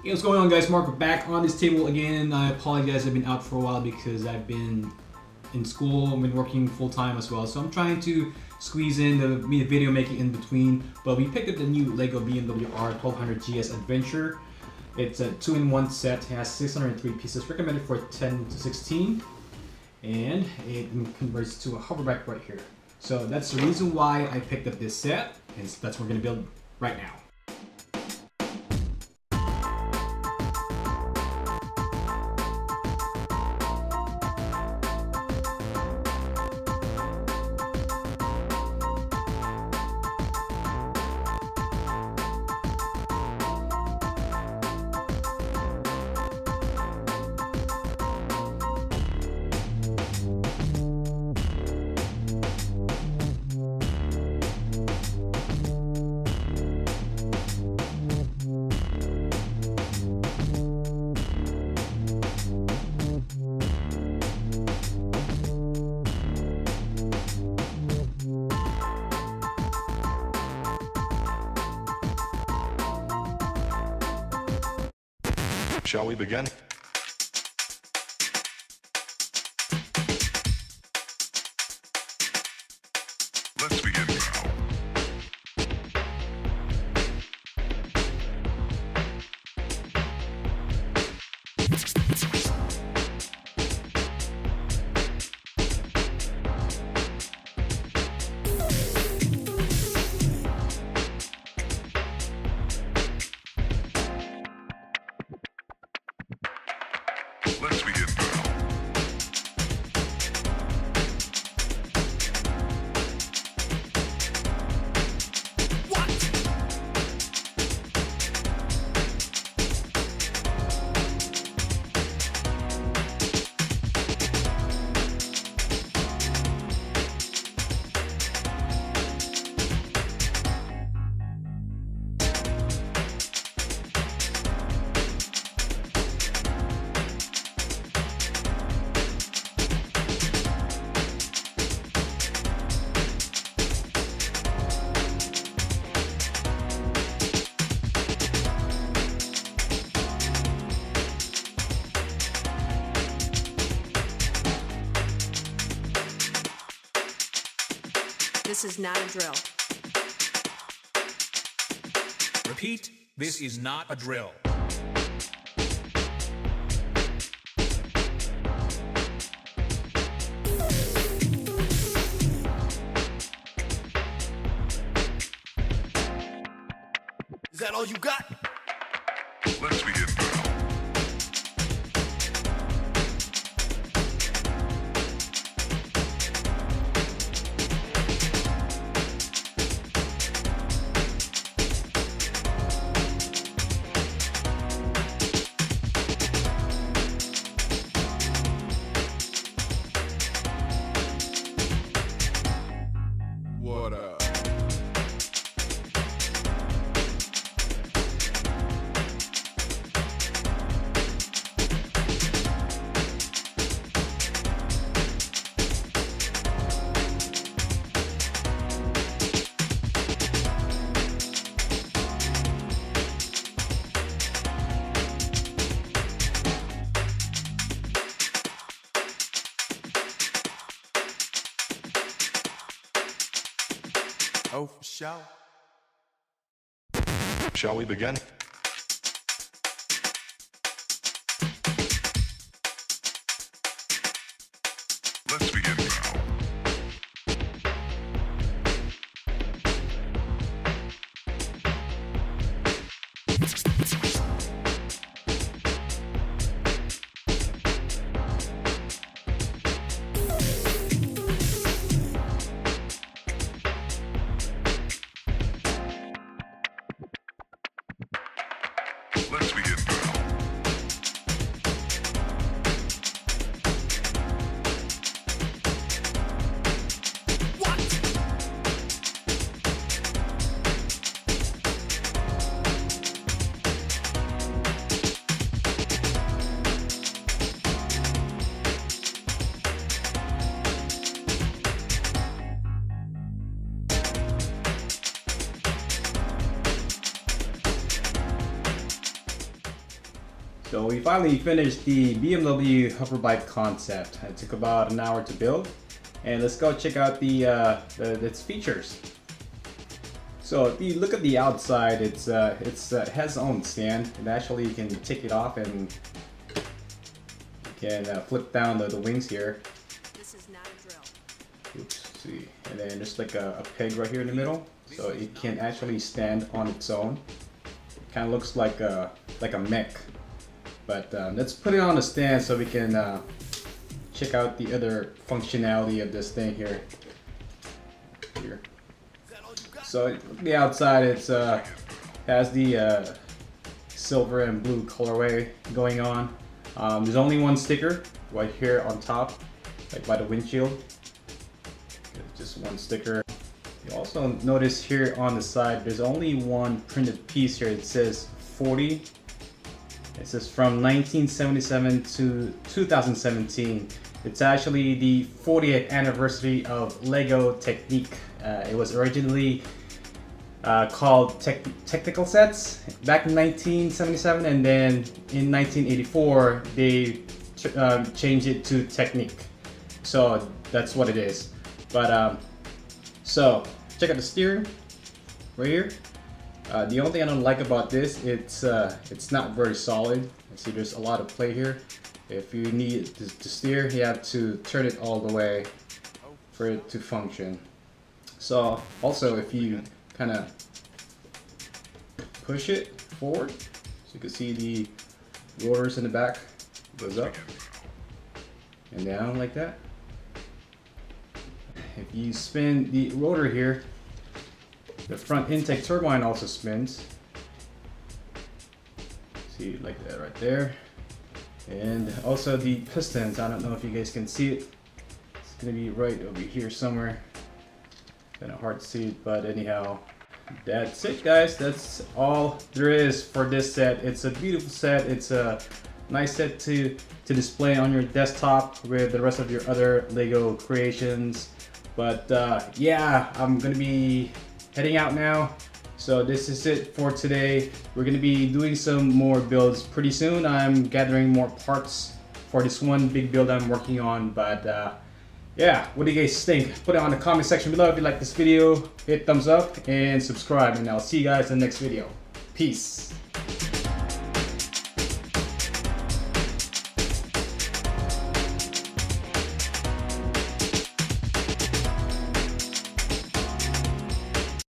Hey, what's going on, guys? Mark back on this table again. I apologize, I've been out for a while because I've been in school, I've been working full-time as well, so I'm trying to squeeze in the video making in between. But we picked up the new LEGO BMW R1200 GS Adventure. It's a 2-in-1 set, it has 603 pieces, recommended for 10 to 16, and it converts to a hoverback right here. So that's the reason why I picked up this set, and that's what we're going to build right now. Shall we begin? Let's begin now. Let's begin now. This is not a drill. Repeat, this is not a drill. Is that all you got? Let's begin now. What up? Oh, for sure. Shall we begin? Let's begin now. Let's begin now. So we finally finished the BMW hoverbike concept. It took about an hour to build, and let's go check out its features. So if you look at the outside, it has its own stand, and actually you can take it off and you can flip down the wings here. This is not a drill. Oops, see, and then just like a peg right here in the middle, so it can actually stand on its own. It kind of looks like a mech. But let's put it on the stand so we can check out the other functionality of this thing here. So the outside, it has the silver and blue colorway going on. There's only one sticker right here on top, like by the windshield. Just one sticker. You also notice here on the side, there's only one printed piece here. It says 40. It says from 1977 to 2017. It's actually the 40th anniversary of LEGO Technic. It was originally called Technical Sets back in 1977, and then in 1984 they changed it to Technic. So that's what it is. But so check out the steering right here. The only thing I don't like about this, it's not very solid. See, there's a lot of play here. If you need to steer, you have to turn it all the way for it to function. So also, if you kind of push it forward, so you can see the rotors in the back, goes up and down like that. If you spin the rotor here, the front intake turbine also spins. See, like that right there. And also the pistons, I don't know if you guys can see it. It's gonna be right over here somewhere. Kinda hard to see it, but anyhow, that's it guys. That's all there is for this set. It's a beautiful set. It's a nice set to display on your desktop with the rest of your other LEGO creations. But yeah, I'm gonna be heading out now. So this is it for today. We're gonna be doing some more builds pretty soon. I'm gathering more parts for this one big build I'm working on. But yeah, what do you guys think? Put it on the comment section below. If you like this video, hit thumbs up and subscribe, and I'll see you guys in the next video. Peace.